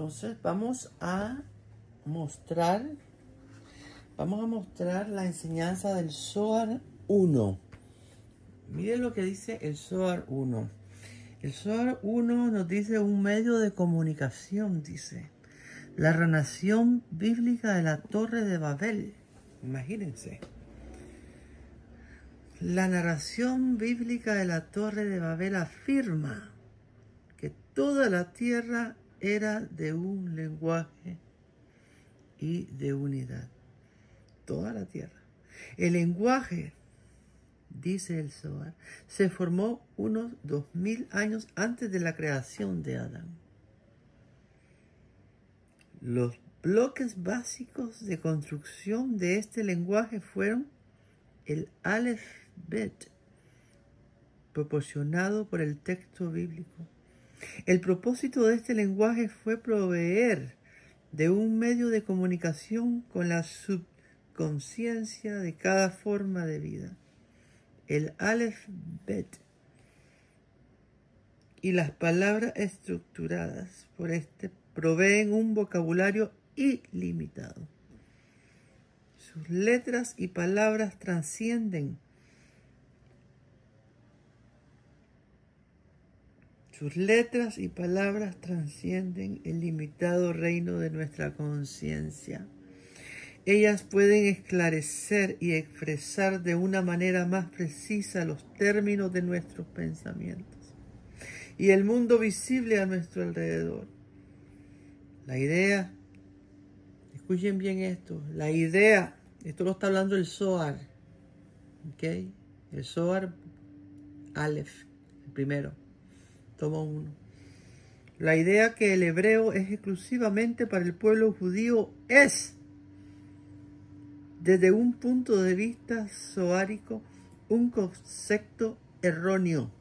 Entonces vamos a mostrar la enseñanza del Zohar 1. Miren lo que dice el Zohar 1. El Zohar 1 nos dice un medio de comunicación, dice. La narración bíblica de la Torre de Babel. Imagínense. La narración bíblica de la Torre de Babel afirma que toda la tierra era de un lenguaje y de unidad. Toda la tierra. El lenguaje, dice el Zohar, se formó unos 2000 años antes de la creación de Adán. Los bloques básicos de construcción de este lenguaje fueron el Aleph Bet, proporcionado por el texto bíblico. El propósito de este lenguaje fue proveer de un medio de comunicación con la subconsciencia de cada forma de vida. El Aleph Bet y las palabras estructuradas por este proveen un vocabulario ilimitado. Sus letras y palabras trascienden el limitado reino de nuestra conciencia. Ellas pueden esclarecer y expresar de una manera más precisa los términos de nuestros pensamientos y el mundo visible a nuestro alrededor. La idea, escuchen bien esto, la idea, esto lo está hablando el Zohar, ¿ok? El Zohar Aleph, el primero, tomo 1. La idea que el hebreo es exclusivamente para el pueblo judío es, desde un punto de vista zohárico, un concepto erróneo.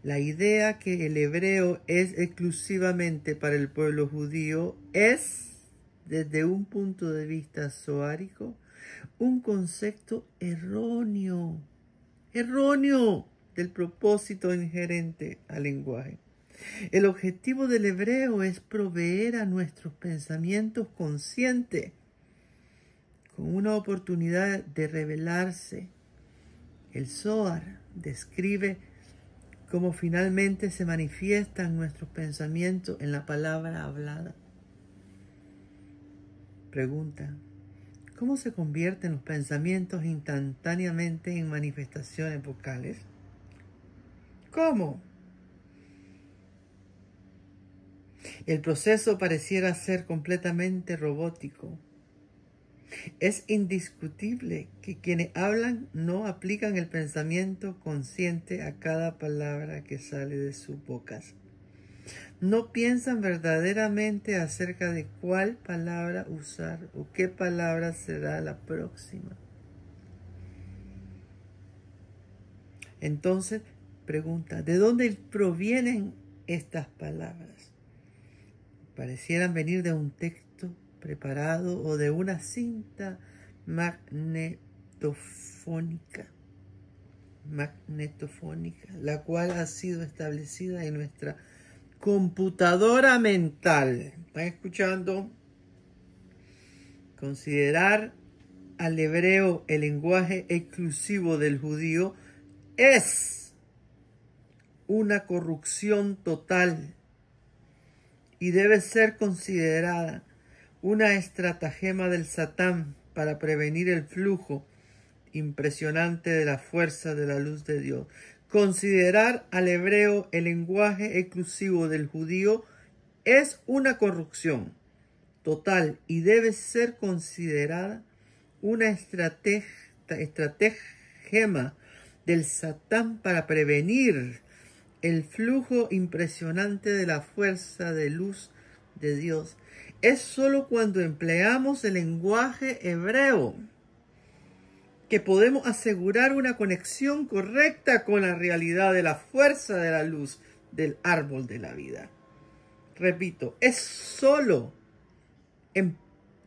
La idea que el hebreo es exclusivamente para el pueblo judío es, desde un punto de vista zohárico, un concepto erróneo del propósito inherente al lenguaje. El objetivo del hebreo es proveer a nuestros pensamientos conscientes con una oportunidad de revelarse. El Zohar describe cómo finalmente se manifiestan nuestros pensamientos en la palabra hablada. Pregunta: ¿cómo se convierten los pensamientos instantáneamente en manifestaciones vocales? ¿Cómo? El proceso pareciera ser completamente robótico. Es indiscutible que quienes hablan no aplican el pensamiento consciente a cada palabra que sale de sus bocas. No piensan verdaderamente acerca de cuál palabra usar o qué palabra será la próxima. Entonces, pregunta: ¿de dónde provienen estas palabras? Parecieran venir de un texto preparado o de una cinta magnetofónica, la cual ha sido establecida en nuestra computadora mental. ¿Están escuchando? Considerar al hebreo el lenguaje exclusivo del judío es una corrupción total y debe ser considerada una estratagema del Satán para prevenir el flujo impresionante de la fuerza de la luz de Dios. Considerar al hebreo el lenguaje exclusivo del judío es una corrupción total y debe ser considerada una estratagema del Satán para prevenir el flujo impresionante de la fuerza de luz de Dios. Es solo cuando empleamos el lenguaje hebreo que podemos asegurar una conexión correcta con la realidad de la fuerza de la luz del árbol de la vida. Repito, es solo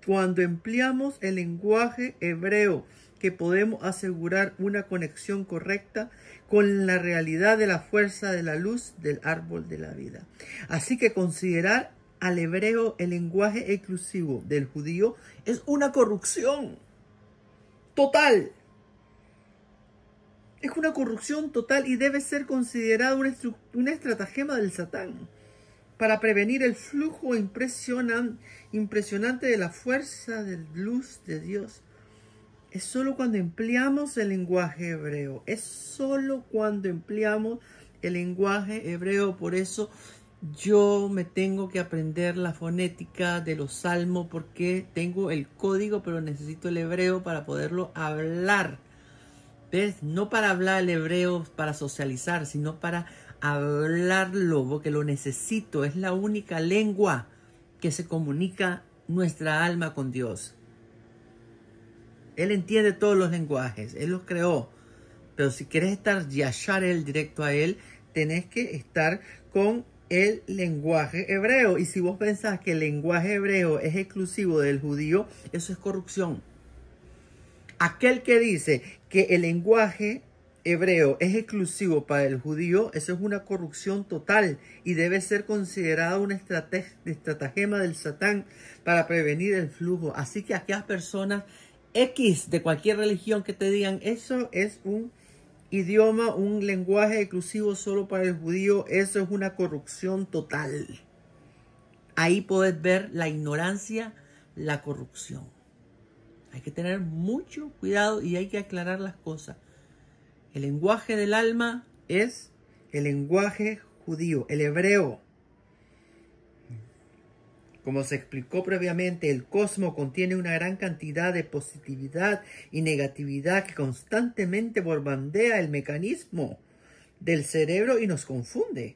cuando empleamos el lenguaje hebreo que podemos asegurar una conexión correcta con la realidad de la fuerza de la luz del árbol de la vida. Así que considerar al hebreo el lenguaje exclusivo del judío es una corrupción total. Es una corrupción total y debe ser considerada una estratagema del Satán para prevenir el flujo impresionante de la fuerza de luz de Dios. Es solo cuando empleamos el lenguaje hebreo. Es solo cuando empleamos el lenguaje hebreo. Por eso yo me tengo que aprender la fonética de los salmos, porque tengo el código, pero necesito el hebreo para poderlo hablar. ¿Ves? No para hablar el hebreo para socializar, sino para hablarlo, porque lo necesito. Es la única lengua que se comunica nuestra alma con Dios. Él entiende todos los lenguajes, Él los creó. Pero si quieres estar yashar Él, directo a Él, tenés que estar con el lenguaje hebreo. Y si vos pensás que el lenguaje hebreo es exclusivo del judío, eso es corrupción. Aquel que dice que el lenguaje hebreo es exclusivo para el judío, eso es una corrupción total y debe ser considerado una estratagema del Satán para prevenir el flujo. Así que aquellas personas X de cualquier religión que te digan eso es un idioma, un lenguaje exclusivo solo para el judío, eso es una corrupción total. Ahí podés ver la ignorancia, la corrupción. Hay que tener mucho cuidado y hay que aclarar las cosas. El lenguaje del alma es el lenguaje judío, el hebreo. Como se explicó previamente, el cosmos contiene una gran cantidad de positividad y negatividad que constantemente bombardea el mecanismo del cerebro y nos confunde.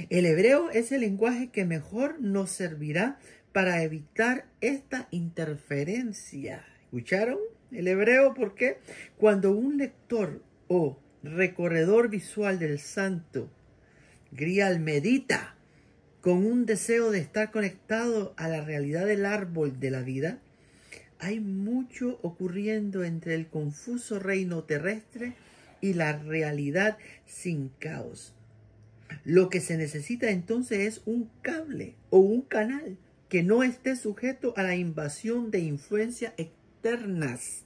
El hebreo es el lenguaje que mejor nos servirá para evitar esta interferencia. ¿Escucharon? El hebreo, ¿por qué? Cuando un lector o recorredor visual del santo grial medita con un deseo de estar conectado a la realidad del árbol de la vida, hay mucho ocurriendo entre el confuso reino terrestre y la realidad sin caos. Lo que se necesita entonces es un cable o un canal que no esté sujeto a la invasión de influencias externas.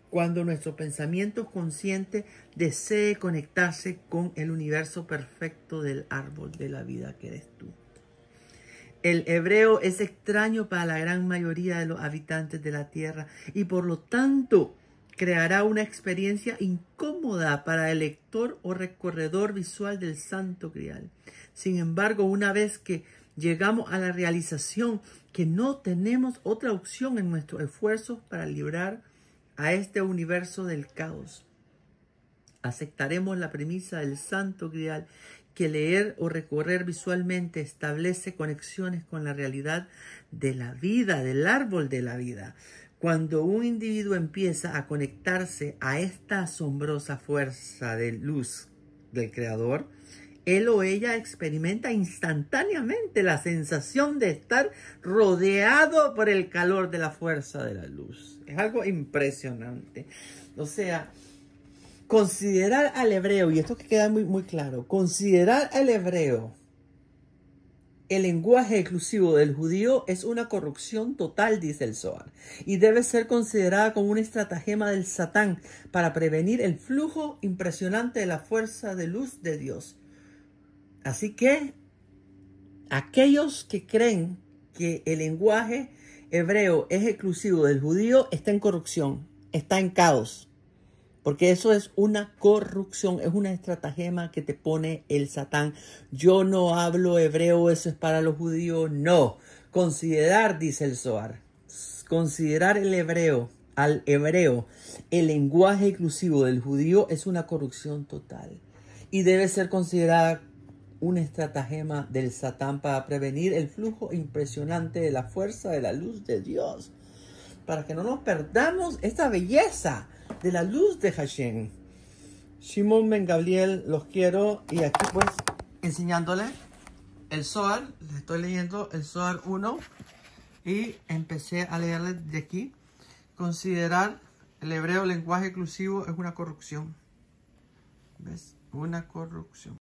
Cuando nuestro pensamiento consciente desee conectarse con el universo perfecto del árbol de la vida que eres tú. El hebreo es extraño para la gran mayoría de los habitantes de la tierra y por lo tanto creará una experiencia incómoda para el lector o recorredor visual del Santo Grial. Sin embargo, una vez que llegamos a la realización que no tenemos otra opción en nuestros esfuerzos para librar a este universo del caos, aceptaremos la premisa del Santo Grial, que leer o recorrer visualmente establece conexiones con la realidad de la vida, del árbol de la vida. Cuando un individuo empieza a conectarse a esta asombrosa fuerza de luz del Creador, él o ella experimenta instantáneamente la sensación de estar rodeado por el calor de la fuerza de la luz. Es algo impresionante. O sea, considerar al hebreo, y esto que queda muy claro, considerar al hebreo el lenguaje exclusivo del judío es una corrupción total, dice el Zohar, y debe ser considerada como una estratagema del Satán para prevenir el flujo impresionante de la fuerza de luz de Dios. Así que aquellos que creen que el lenguaje hebreo es exclusivo del judío está en corrupción, está en caos. Porque eso es una corrupción, es una estratagema que te pone el Satán. Yo no hablo hebreo, eso es para los judíos. No. Considerar, dice el Zohar, considerar al hebreo, el lenguaje exclusivo del judío es una corrupción total. Y debe ser considerada una estratagema del Satán para prevenir el flujo impresionante de la fuerza de la luz de Dios. Para que no nos perdamos esta belleza de la luz de Hashem. Shimon Ben Gabriel, los quiero. Y aquí pues enseñándole el Zohar. Les estoy leyendo el Zohar 1. Y empecé a leerle de aquí. Considerar El hebreo, lenguaje inclusivo, es una corrupción. ¿Ves? Una corrupción.